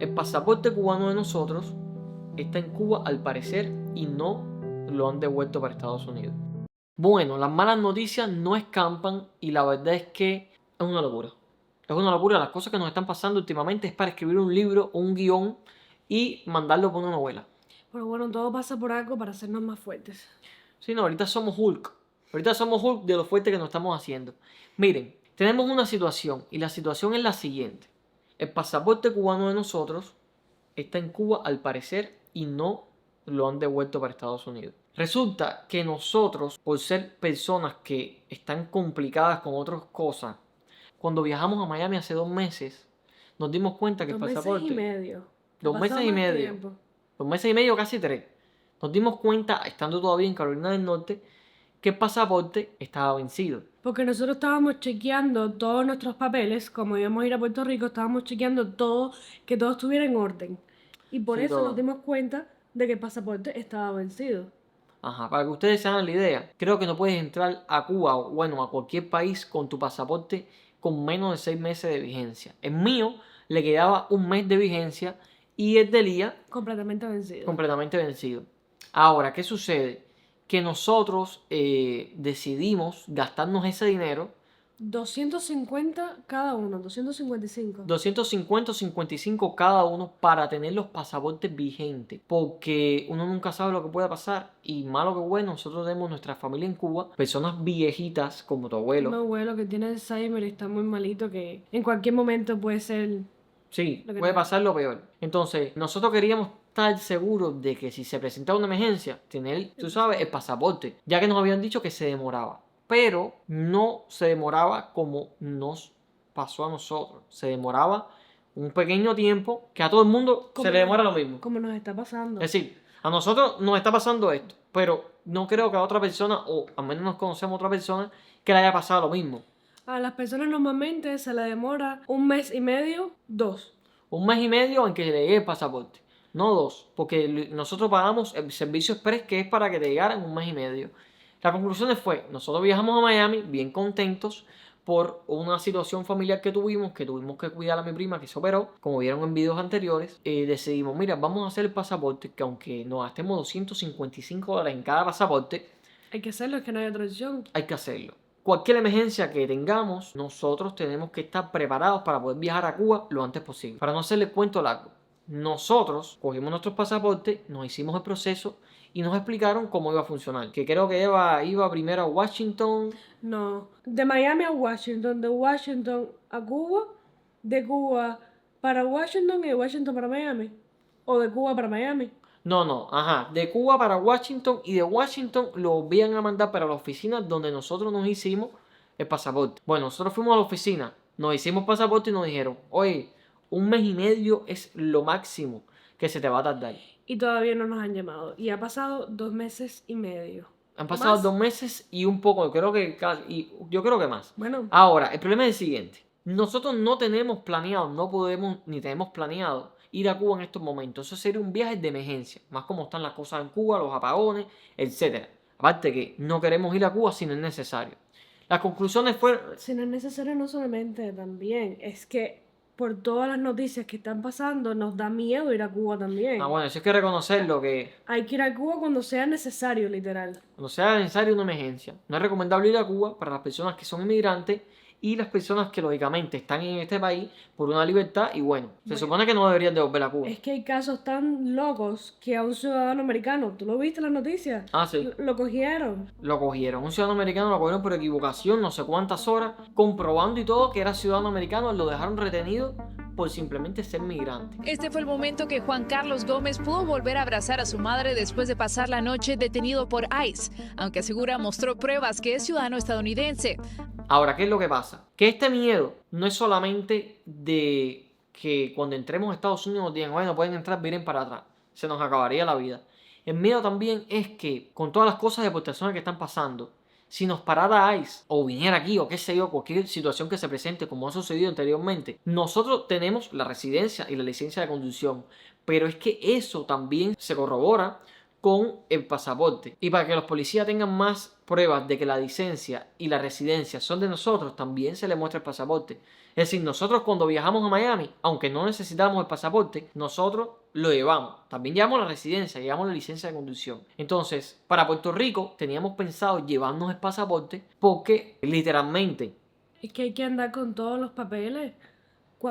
El pasaporte cubano de nosotros está en Cuba al parecer y no lo han devuelto para Estados Unidos. Bueno, las malas noticias no escampan y la verdad es que es una locura. Es una locura. Las cosas que nos están pasando últimamente es para escribir un libro o un guión y mandarlo por una novela. Pero bueno, todo pasa por algo para hacernos más fuertes. Sí, no, ahorita somos Hulk. Ahorita somos Hulk de lo fuerte que nos estamos haciendo. Miren, tenemos una situación y la situación es la siguiente. El pasaporte cubano de nosotros está en Cuba al parecer y no lo han devuelto para Estados Unidos. Resulta que nosotros, por ser personas que están complicadas con otras cosas, cuando viajamos a Miami hace 2 meses, nos dimos cuenta que el 2 meses pasaporte... y medio. Ha 2 meses pasado y más medio. tiempo. 2 meses y medio, casi 3. Nos dimos cuenta, estando todavía en Carolina del Norte, que el pasaporte estaba vencido. Porque nosotros estábamos chequeando todos nuestros papeles, como íbamos a ir a Puerto Rico, estábamos chequeando todo, que todo estuviera en orden. Y por Sí, eso todo. nos dimos cuenta de que el pasaporte estaba vencido. Ajá, para que ustedes se hagan la idea, creo que no puedes entrar a Cuba o bueno, a cualquier país con tu pasaporte con menos de 6 meses de vigencia. El mío le quedaba 1 mes de vigencia y el de Lía Completamente vencido. completamente vencido. Ahora, ¿qué sucede? Que nosotros decidimos gastarnos ese dinero, 250 cada uno, 255. 250 o 55 cada uno, para tener los pasaportes vigentes, porque uno nunca sabe lo que pueda pasar y malo que bueno, nosotros tenemos nuestra familia en Cuba, personas viejitas como tu Mi abuelo. abuelo que tiene Alzheimer y está muy malito, que en cualquier momento puede ser... Sí, Lo que puede tenga. pasar lo peor. Entonces, nosotros queríamos estar seguros de que si se presentaba una emergencia, tener, tú sabes, el pasaporte, ya que nos habían dicho que se demoraba. Pero no se demoraba como nos pasó a nosotros. Se demoraba un pequeño tiempo que a todo el mundo se le demora lo mismo. Como nos está pasando. Es decir, a nosotros nos está pasando esto, pero no creo que a otra persona, o al menos nos conocemos a otra persona, que le haya pasado lo mismo. A las personas normalmente se le demora 1 mes y medio, 2. 1 mes y medio en que le llegue el pasaporte, no 2, porque nosotros pagamos el servicio express que es para que te llegara en 1 mes y medio. La conclusión fue, nosotros viajamos a Miami bien contentos por una situación familiar que tuvimos que cuidar a mi prima que se operó, como vieron en videos anteriores. Decidimos, mira, vamos a hacer el pasaporte, que aunque nos gastemos $255 en cada pasaporte, Hay que hacerlo, es que no hay otra opción. hay que hacerlo. Cualquier emergencia que tengamos, nosotros tenemos que estar preparados para poder viajar a Cuba lo antes posible. Para no hacerle cuento largo, nosotros cogimos nuestros pasaportes, nos hicimos el proceso y nos explicaron cómo iba a funcionar. Que creo que iba primero a Washington. No. De Miami a Washington, de Washington a Cuba, de Cuba para Washington y de Washington para Miami. O de Cuba para Miami. No, ajá, de Cuba para Washington y de Washington lo iban a mandar para la oficina donde nosotros nos hicimos el pasaporte. Bueno, nosotros fuimos a la oficina, nos hicimos pasaporte y nos dijeron, oye, 1 mes y medio es lo máximo que se te va a tardar. Y todavía no nos han llamado. Y ha pasado 2 meses y medio. Han pasado ¿Más? 2 meses y un poco, yo creo que más. Bueno, Ahora, el problema es el siguiente. Nosotros no tenemos planeado, no podemos ni tenemos planeado ir a Cuba en estos momentos. Eso sería un viaje de emergencia, más como están las cosas en Cuba, los apagones, etc. Aparte que no queremos ir a Cuba si no es necesario. Las conclusiones fueron... si no es necesario, no solamente también. Es que por todas las noticias que están pasando, nos da miedo ir a Cuba también. Ah, bueno, eso hay que reconocerlo, que Hay que ir a Cuba cuando sea necesario, literal. cuando sea necesaria una emergencia. No es recomendable ir a Cuba para las personas que son inmigrantes y las personas que lógicamente están en este país por una libertad y bueno, se supone que no deberían de volver a Cuba. Es que hay casos tan locos que a un ciudadano americano, ¿tú lo viste en las noticias? Ah, sí. Lo cogieron. Lo cogieron. Un ciudadano americano lo cogieron por equivocación, no sé cuántas horas, comprobando y todo que era ciudadano americano, lo dejaron retenido por simplemente ser migrante. Este fue el momento que Juan Carlos Gómez pudo volver a abrazar a su madre después de pasar la noche detenido por ICE, aunque asegura mostró pruebas que es ciudadano estadounidense. Ahora, ¿qué es lo que pasa? Que este miedo no es solamente de que cuando entremos a Estados Unidos nos digan, bueno, pueden entrar, vienen para atrás. Se nos acabaría la vida. El miedo también es que con todas las cosas de deportación que están pasando, si nos parara ICE o viniera aquí o qué sé yo, cualquier situación que se presente como ha sucedido anteriormente, nosotros tenemos la residencia y la licencia de conducción, pero es que eso también se corrobora con el pasaporte. Y para que los policías tengan más pruebas de que la licencia y la residencia son de nosotros, también se les muestra el pasaporte. Es Es decir, nosotros cuando viajamos a Miami, aunque no necesitamos el pasaporte, nosotros lo llevamos. También llevamos la residencia, llevamos la licencia de conducción. Entonces, para Puerto Rico teníamos pensado llevarnos el pasaporte porque literalmente Es que hay que andar con todos los papeles.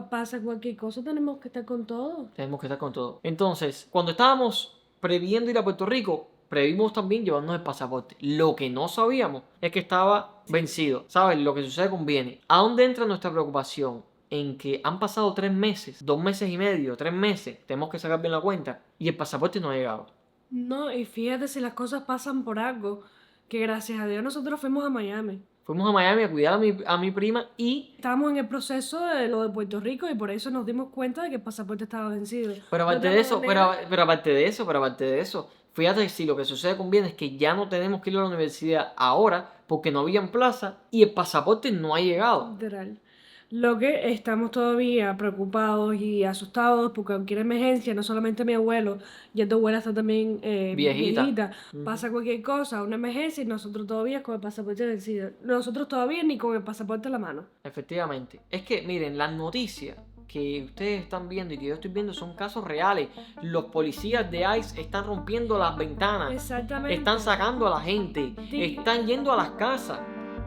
Pasa cualquier cosa, tenemos que estar con todo. tenemos que estar con todo. Entonces, cuando estábamos previendo ir a Puerto Rico, previmos también llevarnos el pasaporte. Lo que no sabíamos es que estaba vencido. ¿Sabes? Lo que sucede conviene. ¿A dónde entra nuestra preocupación? En que han pasado 3 meses, 2 meses y medio, 3 meses, tenemos que sacar bien la cuenta, y el pasaporte no ha llegado. No, y fíjate si las cosas pasan por algo, que gracias a Dios nosotros fuimos a Miami. Fuimos a Miami a cuidar a mi prima y... Estábamos en el proceso de lo de Puerto Rico y por eso nos dimos cuenta de que el pasaporte estaba vencido. Pero aparte De de otra eso, manera, pero aparte de eso, fíjate si lo que sucede conviene es que ya no tenemos que ir a la universidad ahora porque no habían plaza y el pasaporte no ha llegado. literal. Lo que estamos todavía preocupados y asustados porque cualquier emergencia, no solamente mi abuelo, ya tu abuela está también Viejita. pasa cualquier cosa, una emergencia y nosotros todavía con el pasaporte vencido. Nosotros todavía ni con el pasaporte en la mano. Efectivamente. Es que, miren, las noticias que ustedes están viendo y que yo estoy viendo son casos reales. Los policías de ICE están rompiendo las ventanas, Exactamente. están sacando a la gente, Sí. están yendo a las casas.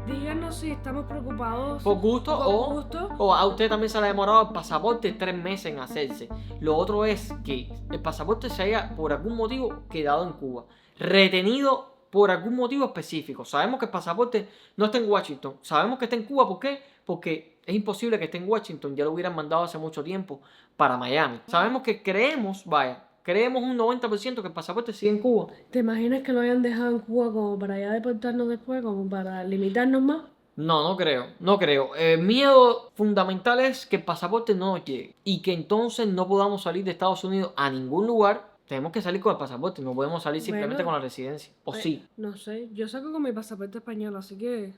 Díganos si estamos preocupados. Por gusto Por gusto. o a usted también se le ha demorado el pasaporte 3 meses en hacerse. Lo otro es que el pasaporte se haya por algún motivo quedado en Cuba, retenido por algún motivo específico. Sabemos que el pasaporte no está en Washington, sabemos que está en Cuba. ¿Por qué? Porque es imposible que esté en Washington, ya lo hubieran mandado hace mucho tiempo para Miami. Sabemos que creemos un 90% que el pasaporte sigue en Cuba. ¿Te imaginas que lo hayan dejado en Cuba como para ya deportarnos después, como para limitarnos más? No creo. El miedo fundamental es que el pasaporte no nos llegue y que entonces no podamos salir de Estados Unidos a ningún lugar. Tenemos que salir con el pasaporte, no podemos salir simplemente Bueno, con la residencia. ¿O sí? No sé, yo saco con mi pasaporte español, así que...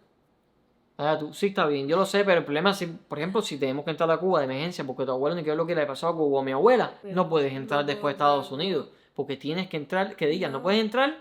Sí, está bien, yo lo sé, pero el problema es, por ejemplo, si tenemos que entrar a Cuba de emergencia porque tu abuelo ni que ver lo que le ha pasado a Cuba o a mi abuela, Pero no puedes entrar no después de puedo Estados entrar. Unidos, porque tienes que entrar, que digan, no puedes entrar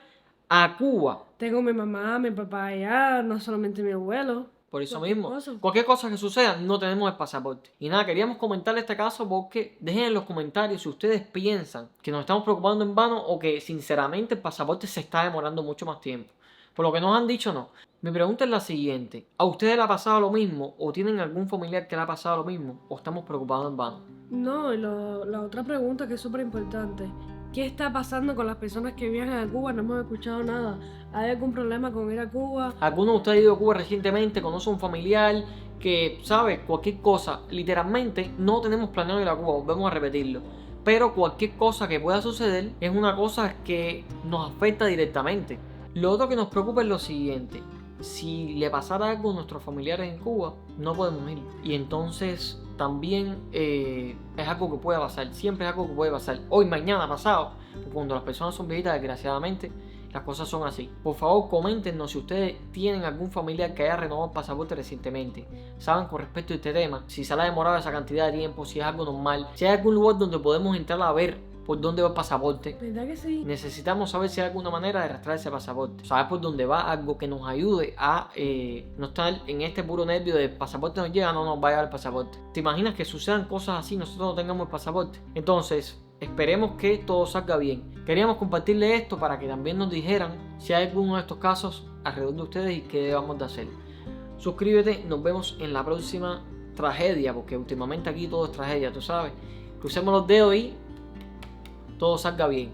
a Cuba. Tengo mi mamá, mi papá allá, no solamente mi abuelo. Por eso Cualquier mismo, cosa. cualquier cosa que suceda, no tenemos el pasaporte. Y nada, queríamos comentarle este caso porque dejen en los comentarios si ustedes piensan que nos estamos preocupando en vano o que sinceramente el pasaporte se está demorando mucho más tiempo. Por lo que nos han dicho, no. Mi pregunta es la siguiente: ¿a ustedes le ha pasado lo mismo? ¿O tienen algún familiar que le ha pasado lo mismo? ¿O estamos preocupados en vano? No, y la otra pregunta que es súper importante. ¿Qué está pasando con las personas que viajan a Cuba? No hemos escuchado nada. ¿Hay algún problema con ir a Cuba? ¿Alguno de ustedes ha ido a Cuba recientemente? ¿Conoce a un familiar que sabe cualquier cosa? Literalmente no tenemos planeado ir a Cuba, volvemos a repetirlo. Pero cualquier cosa que pueda suceder es una cosa que nos afecta directamente. Lo otro que nos preocupa es lo siguiente: si le pasara algo a nuestros familiares en Cuba, no podemos ir. Y entonces también es algo que puede pasar, siempre es algo que puede pasar. Hoy, mañana, pasado, porque cuando las personas son viejitas, desgraciadamente, las cosas son así. Por favor, coméntenos si ustedes tienen algún familiar que haya renovado el pasaporte recientemente. Saben con respecto a este tema, si se le ha demorado esa cantidad de tiempo, si es algo normal, si hay algún lugar donde podemos entrar a ver por dónde va el pasaporte. ¿Verdad que sí? Necesitamos saber si hay alguna manera de arrastrar ese pasaporte. Saber por dónde va, algo que nos ayude a no estar en este puro nervio de pasaporte nos llega, no nos va a llegar el pasaporte. ¿Te imaginas que sucedan cosas así, nosotros no tengamos el pasaporte? Entonces, esperemos que todo salga bien. Queríamos compartirle esto para que también nos dijeran si hay alguno de estos casos alrededor de ustedes y qué debamos de hacer. Suscríbete, nos vemos en la próxima tragedia, porque últimamente aquí todo es tragedia, tú sabes. Crucemos los dedos y todo salga bien.